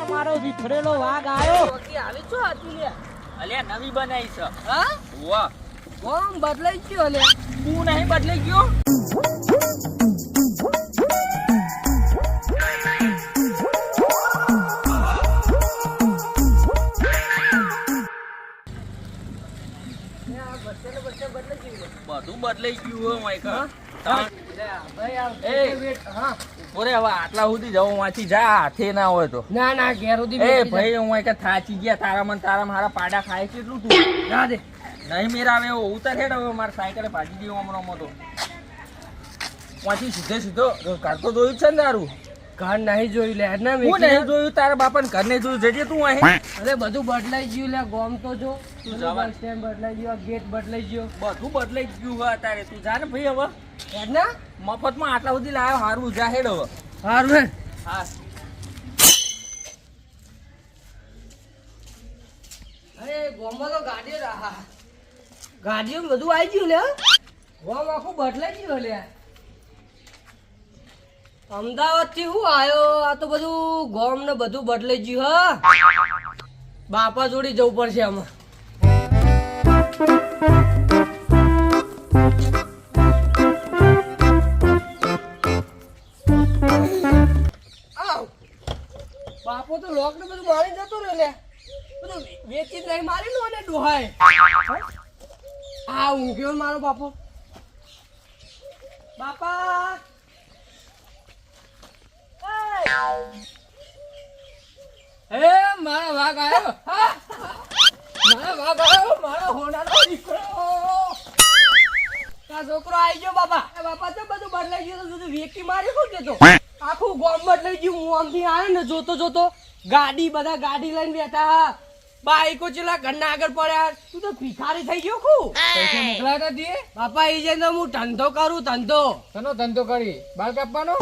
મારો વિખરેલો વાઘ આવ્યો. આવી છો હતી લે અલ્યા નવી બનાવી છે. હા વાહ કોમ બદલાઈ ગયો લે તું નહીં બદલાઈ ગયો. બધું બદલાઈ ગયું હોય માઈકા. હવે આટલા સુધી જવું માંથી જા હાથે ના હોય તો. ના ના ઘેર સુધી એ ભાઈ હું કે થાચી ગયા તારા મન તારા મારા પાડા ખાય કેટલું તું ના દે નહીં મેરાવે એવો ઉતાર હેડ હવે મારા સાયકલે ભાજી દેવો હમણાં તો ત્યાંથી સીધો ઘર તો જોયું છે ને તારું. ઘર નહીં જોયું લે ના હું નહીં જોયું તારા બાપાને ઘર નહીં જોયું જજે તું અહીં. અરે બધું બદલાઈ ગયું લે ગોમ તો જો તું જવા. બસ સ્ટેન્ડ બદલાઈ ગયો ગેટ બદલાઈ ગયો બધું બદલાઈ ગયું હોય તારે તું જા ને ભાઈ હવે ના મફતમાં આટલા સુધી લાવ્યો હારું જા હેડ હવે. હારું હે હા અરે ગોમમાં તો ગાડીઓ ગાડીઓ બધું આવી ગયું લે ગોમ આખું બદલાઈ ગયું લે અમદાવાદ થી હું આવ્યો આ તો બધું ગોમ ને બધું બદલાઈ ગયું હા બાપા જોડી જવું પડશે આમાં બાપો તો લોક ને બધું મારી જતો રહ્યો લે બધું વેચી જ નહીં મારી લો ને ડોહાય આ ઊંઘ્યો ને મારો બાપો બાપા એ મારો વાઘ આવ્યો મારો હોનાનો દીકરો આ છોકરો આવી ગયો બાપા બાપા તો બધું બદલાઈ ગયું બધું વેકી મારી શું કેતો આખું ગામ બદલાઈ ગયું હું આમથી આવ્યો ને જોતો ગાડી બધા ગાડી લઈને બેઠા બાઈકો ચેલા ઘરના આગળ પડ્યા તું તો ભિખારી થઈ ગયો ખુ પૈસા મોકલાતા દીએ બાપા એ જઈને હું ધંધો કરું ધંધો તનો ધંધો કરી બાલ કાપવાનો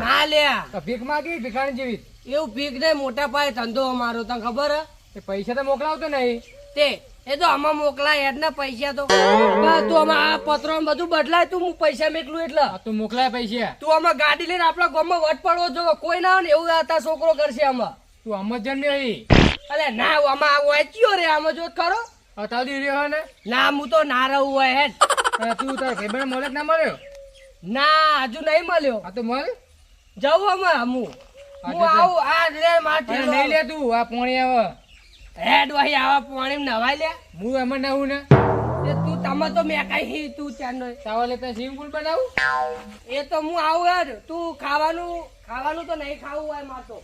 ના લ્યા તો ભીખ માંગી ભિખારી જેવી એવું ભીખ નહીં મોટા પાયે ધંધો અમારો તને ખબર હે તે પૈસા તો મોકલાવતો નહીં તે એ તો આમાં મોકલાય હેડ પૈસા તો બસ તું આમાં આ પત્રો બધું બદલાય તું હું પૈસા મેકલું એટલે આ તું મોકલાય પૈસા તું આમાં ગાડી લઈને આપણા ગામમાં વટ પડવો જો કોઈ ના હોય ને એવું આ છોકરો કરશે આમાં તું આમ જ જણ નહીં અલે ના આમાં વાંચ્યો રે આમાં જો ખરો અતાવડી રહ્યો ને ના હું તો ના રહું હોય હેડ અને તું તાર ભાઈબંધ મળે ના મળ્યો ના હજુ નહીં મળ્યો આ તો મળ જવું આમાં હું આવું આ લે માથે નહીં લે તું આ પોણી આવે હેડ વહી આવા પાણી નવાય લે હું એમાં નવું ને એ તું તમે તો મેં કઈ તું ચાંદો તાવા લેતા સ્વિમિંગ પુલ બનાવું એ તો હું આવું યાર તું ખાવાનું તો નહીં ખાવું હોય માર તો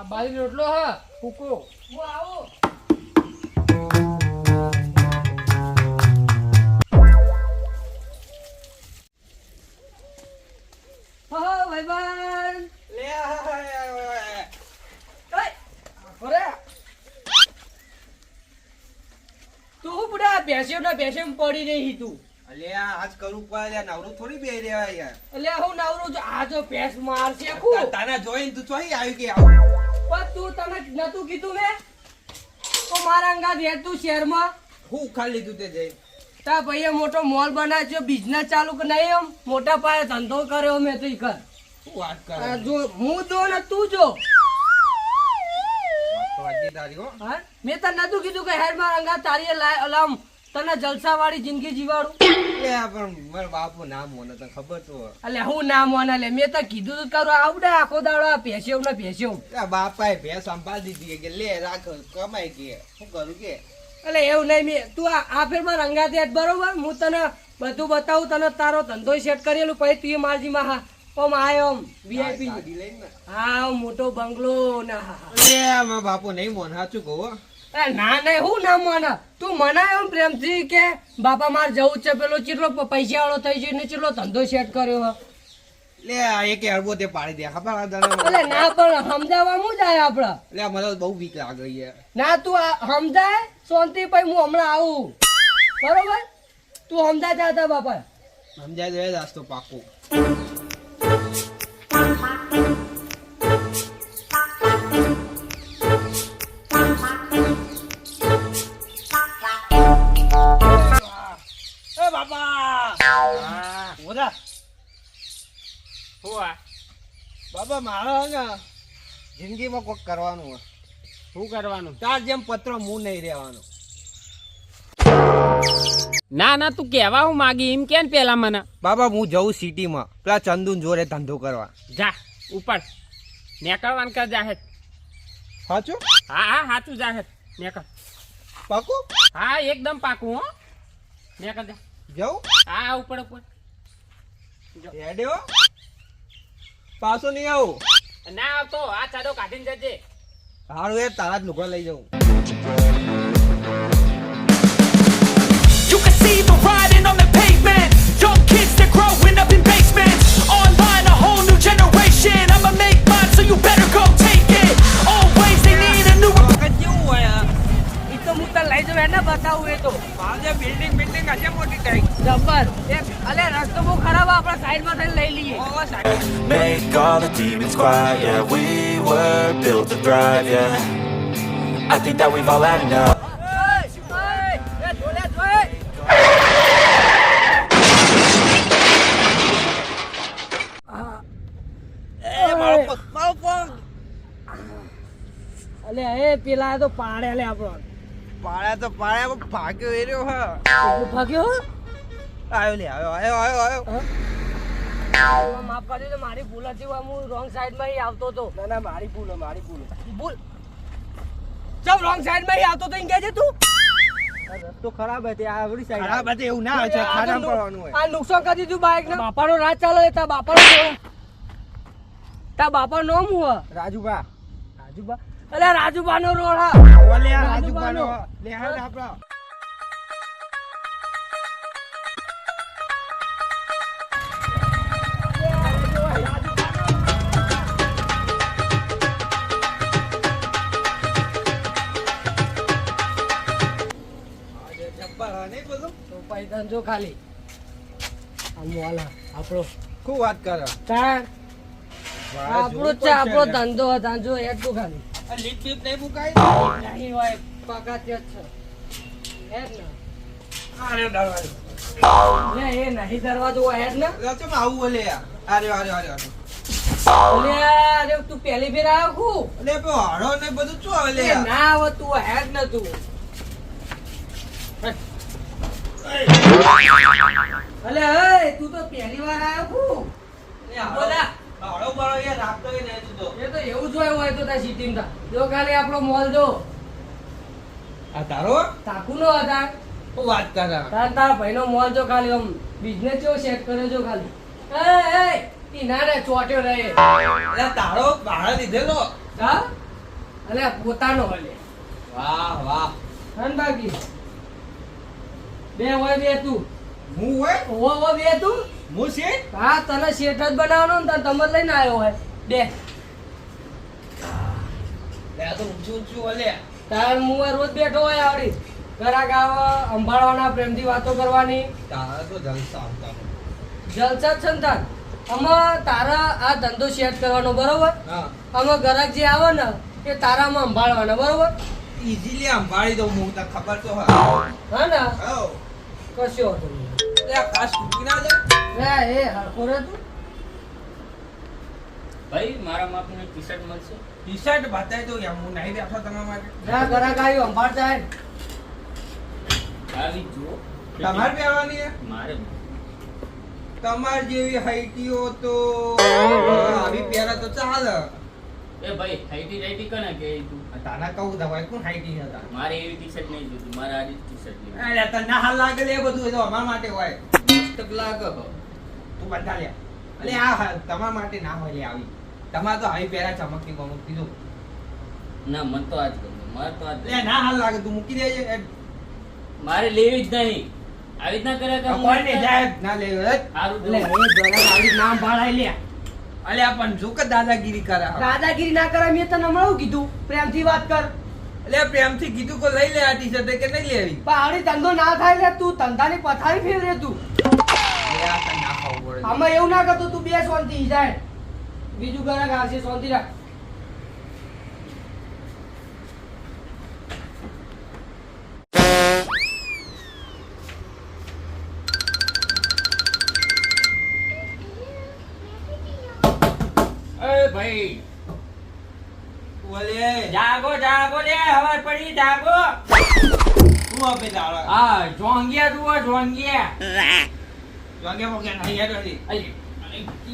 બાજરી રોટલો હા ફૂકો હું આવું ભાઈબંધ લે તું બુડા બેસ્યો ને બેસ્યો પડી રહી તું અલ્યા આજ કરું પડે નવરું થોડી બે રહ્યા યાર એટલે હું નવરો છું આ જો ભેંસ મારશે ખું તાના જોઈને તું ચોઈ આવી કે આવું પણ તું તને નતું કીધું મેં તો મારા અંગા દે તું શહેરમાં હું ખાલી લીધું તે જઈ તા ભાઈએ મોટો મોલ બનાવ્યો બિઝનેસ ચાલુ કે નહીં એમ મોટા પાયે ધંધો કર્યો મેં તો કર શું વાત કરે આ જો હું જો ને તું જો તો આજે તારી હો હા મેં તને નતું કીધું કે હેડ મારા અંગા તારી અલામ તને જલસા વાળી જિંદગી જીવાડું એ પણ મારા બાપુ નામ મને તો ખબર તો એટલે હું ના મોના લે મેં તો કીધું તું કરું આવડે આખો દાડો ભેસ્યો ને ભેસ્યો બાપાએ ભેંસ સંભાળી દીધી કે લે રાખ કમાઈ કે શું કરું કે એટલે એવું નહીં મેં તું આ ફેર મારા અંગા દે બરોબર હું તને બધું બતાવું તને તારો ધંધો સેટ કરેલું પછી તું મારજી માં હા ઓમ આયો ઓમ વીઆઈપી ગાડી લઈને ને હા મોટો બંગલો ના અરે મારા બાપુ નહીં મોન સાચું કહો ના નહીં હું ના માના તું મનાય એમ પ્રેમથી કે બાપા માર જવું છે પેલો ચેટલો પૈસા વાળો થઈ જાય ને ચેટલો ધંધો સેટ કર્યો લે આ એક અરબો તે પાડી દે ખબર આ દાડા એટલે ના પણ સમજાવવા હું જાય આપડે લે મને તો બહુ બીક લાગે યાર ના તું સમજાય શાંતિ પછી હું હમણાં આવું બરોબર તું સમજાય જાતા બાપા સમજાય તો એ રાસ્તો પાકું બાબા મારે હે ને જિંદગીમાં કોક કરવાનું હોય. શું કરવાનું? તાર જેમ પત્રો હું નહીં રહેવાનું. ના ના તું કહેવા હું માગી એમ કેમ પેલા મને બાબા હું જઉં સિટીમાં પેલા ચંદુન જોડે ધંધો કરવા. જા ઉપર નીકળવાનું કર જાહેર. સાચું હા હા સાચું જાહેર નીકળ. પાકું હા એકદમ પાકું હો. નીકળ જા. જવું હા ઉપર ઉપર હેડ્યો પાછો નહીં આવું. ના આવતો આ ચાદો કાઢીને જજે. સારું એ તારા જ લુગડા લઈ જાઉં. You can see the writing on the pavement. Young kids, they're growing up in basements. Online, a whole new generation. I'ma make mine, so you better go take it. Always, they need a new. કેવું હોય ઈ તો હું તને લઈ જાઉં એને બતાવું એ તો આજે બિલ્ડિંગ બિલ્ડિંગ આજે મોટી થઈ જબર અલે રસ્તો બહુ ખરાબ આપણા સાઈડમાં થઈને લઈ લઈએ Make all the demons quiet. Yeah, we were built to thrive. Yeah, I think that we've all had enough. અલે એ પેલા તો પાડે લે આપણો પાડ્યા તો પાડ્યા પણ ભાગ્યો એ રહ્યો હા. એટલું ભાગ્યો આવ્યો લે આવ્યો. માફ કરજો તો મારી ભૂલ હતી હું રોંગ સાઈડમાં ઈ આવતો હતો ના ના મારી ભૂલ ભૂલ ચમ રોંગ સાઈડમાં ઈ આવતો તો ઈ કહેજે તું રસ્તો ખરાબ હતી આ આવડી સાઈડ ખરાબ હતી એવું ના છે ખાડા પડવાનું હોય. આ નુકસાન કરી દીધું બાઈક ને બાપાનો રાજ ચાલે તા બાપાનો તા બાપા નામ હું રાજુભા રાજુબા અલે રાજુબાનો રોડ હા ઓલે આ રાજુભાનો લે હાલ આપડા. તો પૈસા જો ખાલી આ મોલા આપણો ખૂબ વાત કરે. તાર આપણો જ છે આપણો ધંધો હતા જો એટલું ખાલી આ લીપ બીપ નહીં મુકાય નહીં હોય પગાર જ છે હેડ ને આરે ડાળવા લે એ નહીં દરવાજો હોય હેડ ને રચમ આવું ઓલે આરે લે અરે તું પહેલી ફેર આવ્યો ખુ અલે પે હાડો ને બધું શું આવે લે એ ના આવે તું હેડ ને તું અલે એ તું તો પહેલી વાર આવ્યો ખુ બોલા હાડો બાળો યાર રાખતો એ નહીં તું તો. એ તો એવું જ હોય તો તા સિટીમાં જો ખાલી આપણો મોલ જો આ તારો તાકુ નો હતા શું વાત કરે. તારા ભાઈનો મોલ જો ખાલી આમ બિઝનેસ જો સેટ કરે જો ખાલી એ ઈ ના રે ચોટ્યો રહે અલે તારો ભાડા દીધેલો. હા અલે પોતાનો હલે વાહ વાહ હન બાકી બે હોય બે તું હું હોય ઓવો બે તું હું છે હા તને શેઠ જ બનાવવાનો ને તમે લઈને આવ્યો હોય બે લે આ તો ઊંચું ઊંચું ઓલે તાર હું રોજ બેઠો હોય આવડી ઘરાક આવે સંભાળવાના પ્રેમથી વાતો કરવાની તારા તો જલસા આવતા હોય. જલસા જ છે ને તાર આમાં તારા આ ધંધો સેટ કરવાનો બરોબર હા આમાં ઘરાક જે આવે ને એ તારામાં સંભાળવાના બરોબર ઈઝીલી સંભાળી દઉં હું તને ખબર તો હા. હા ને હાઉ. કશો હતો નહીં. લે આ કાચ તૂટી ના જાય. લે એ હરખો રે તું ભાઈ મારા માપની ટી શર્ટ મળશે? ટી શર્ટ બતાવી દઉં યાર હું નહીં બેઠો તમારા માટે. જા ઘરાક આવ્યો સંભાળતા હે આવી જુઓ. તમારે પહેરવાની છે? મારે તમાર જેવી હાઈટીઓ તો આવી પહેરા તો ચાલે. એ ભાઈ હાઈટી રાઈટી કને કે તું તારા કહું દવાઈ કોણ હાઈટી હતા. મારે એવી ટી શર્ટ નહીં જોતી, મારે આડી ટી શર્ટ લેવી. અરે તને ના હાલ લાગે લે એ બધું એ તો અમારા માટે હોય. મસ્ત લાગે હો. તું બધા લે. અલે આ તમારા માટે ના હોય લે આવી. તમારે તો આવી પહેરા ચમકતી બમકતી જો. ના મન તો આજ ગમે, મારે તો આજ લે ના હાલ લાગે તું મૂકી દેજે. મારે લેવી જ નહીં. આવી રીતના કરે કે કોઈ ને જાય ના લે. સારું લે એ ઘરાક આવી નામ ભાળાય લે અલે આ પણ જો કે દાદાગીરી કરે. દાદાગીરી ના કરે મેં તને હમણાં શું કીધું પ્રેમથી વાત કર અલે પ્રેમથી કીધું કે લઈ લે આ ટી શર્ટ કે નહીં લેવી. પણ આવડી ધંધો ના થાય લે તું ધંધાની પથારી ફેરવે તું લે આ તને ના ખાવું પડે. આમાં એવું ના કરતો તું બે શાંતિ જાય બીજું ઘરાક આવશે શાંતિ રાખ એ ભાઈ ભાઈ ઓલે જાગો જાગો લે હવાર પડી જાગો તું આપે દાડા હા જોંગિયા જુઓ જોંગિયા વાગે વાગે નહીં યાર હતી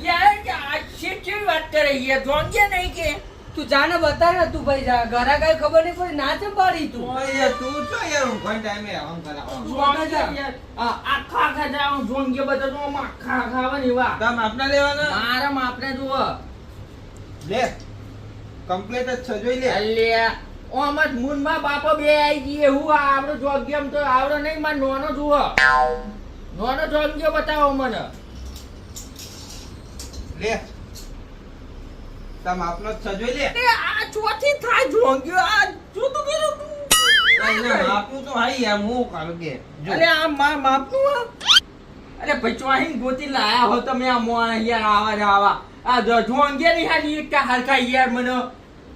યાર આ શેઠી વાત કરે યાર જોંગિયા નહીં કે તું જાને બતા ને તું ભાઈ જા ઘરે કઈ ખબર નહીં પડી ના ચમ પાડી તું ઓય તું છો યાર ઊંઘવા ટાઈમે આમ કરાવો જોંગિયા યાર આખા આખા જાવ જોંગિયા બધા તો આખા ખાવાની વા તમ આપના લેવાના મારા માપને જુઓ લે કમ્પ્લીટ જ છે જોઈ લે અલ્યા ઓમત મુનમાં બાપો બે આઈ ગઈ હું આવડો જોગ્યમ તો આવડો નહીં માર નોનો જુઓ નોનો જોગ્યો બતાવો મને લે તમ આપનો જ છે જોઈ લે એ આ ચોથી થાય જોગ્યો આ જોતું કેરું આપનું તો હાઈ યાર હું કરું કે જો અરે આ માપનું આ અરે ભાઈ ચોહીન ગોતી લાયા હો તમે આ મોણ યાર આવા આ જોંગે ની હાલી એક હરખા યાર મને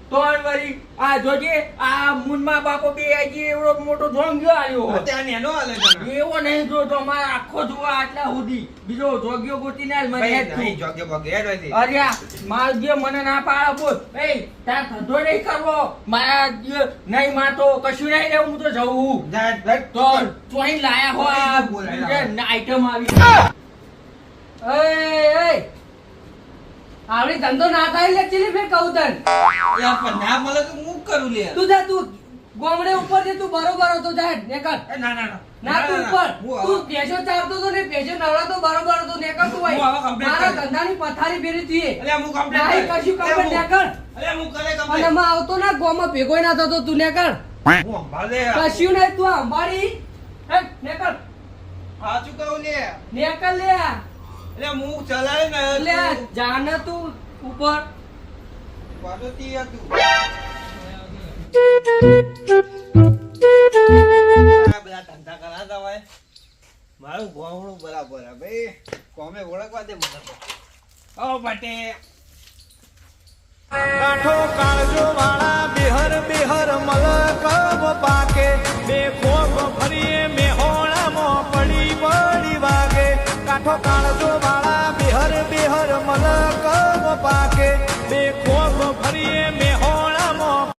તોણ વરી આ જોજે આ મુનમાં બાપો બે આજી એવડો મોટો જોંગ્યો આવ્યો અત્યારે એનો હાલે તને એવો નહીં જો તો મારા આખો જોવા આટલા સુધી બીજો જોગ્યો ગોતી ના મને હેડ નહીં જોગે બગે હેડ હતી અરે માર જે મને ના પાડો બોલ એ તાર ધંધો નહીં કરવો મારા નહીં માતો કશું નહીં લેવું હું તો જવું જા તો ચોઈ લાયા હો આ આઈટમ આવી એ આવડી ધંધો ના થાય લે ચીલી ફે કહું તન યાર પણ ના મળે તો હું કરું લે તું જા તું ગોમડે ઉપર જે તું બરોબર હતો જા નેકર એ ના ના ના ના તું ઉપર હું તું પેશો ચારતો તો ને પેશો નવડાતો બરોબર હતો નેકર તું હું હવે ભાઈ complete મારા કરી. ધંધાની પથારી ફેરી તીએ અલે હું કમ્પ્લીટ નહીં કશું કમ્પ્લીટ નેકર અલે હું કરે અને કમ્પ્લીટ માં આવતો ના ગોમાં ભેગોય ના થતો તું નેકર હું અંબાલે કશું નહીં તું અંબાડી હે નેકર સાચું કહું લે નેકર લે એટલે હું ચલાય ને લે જાને તું ઉપર પાછો તી હતું આ બધા ધંધા કરાતા હોય મારું ગોમડું બરાબર હે ભાઈ કોમે ઓળખવા દે મને તો ઓ બટે કાઠો કાળજો વાળા બિહર બિહર મલક પાકે બે